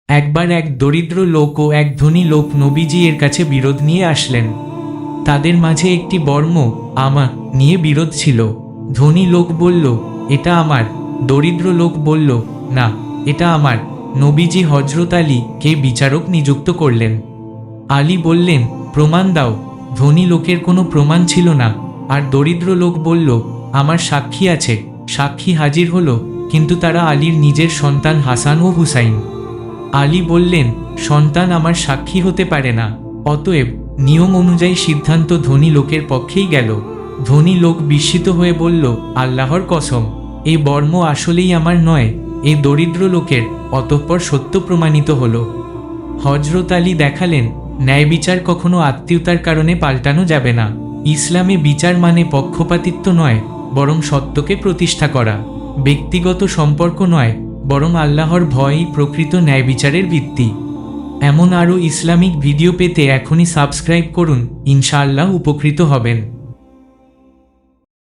একবার এক দরিদ্র লোক ও এক ধনী লোক নবীজি এর কাছে বিরোধ নিয়ে আসলেন। তাদের মাঝে একটি বর্ম আমা নিয়ে বিরোধ ছিল। ধনী লোক বলল, এটা আমার। দরিদ্র লোক বলল, না, এটা আমার। নবীজি হযরত আলীকে বিচারক নিযুক্ত করলেন। আলী বললেন, প্রমাণ দাও। ধনী লোকের কোনো প্রমাণ ছিল না, আর দরিদ্র লোক বলল, আমার সাক্ষী আছে। সাক্ষী হাজির হলো, কিন্তু তারা আলীর নিজের সন্তান হাসান ও হুসাইন। আলী বললেন, সন্তান আমার সাক্ষী হতে পারে না। অতএব নিয়ম অনুযায়ী সিদ্ধান্ত ধনী লোকের পক্ষেই গেল। ধনী লোক বিস্মিত হয়ে বলল, আল্লাহর কসম, এই বর্ম আসলেই আমার নয়, এই দরিদ্র লোকের। অতঃপর সত্য প্রমাণিত হল। হযরত আলী দেখালেন, ন্যায় বিচার কখনো আত্মীয়তার কারণে পাল্টানো যাবে না। ইসলামে বিচার মানে পক্ষপাতিত্ব নয়, বরং সত্যকে প্রতিষ্ঠা করা। ব্যক্তিগত সম্পর্ক নয়, বরং আল্লাহর ভয়ই প্রকৃত ন্যায় বিচারের ভিত্তি। এমন আরও ইসলামিক ভিডিও পেতে এখনই সাবস্ক্রাইব করুন, ইনশাআল্লাহ উপকৃত হবেন।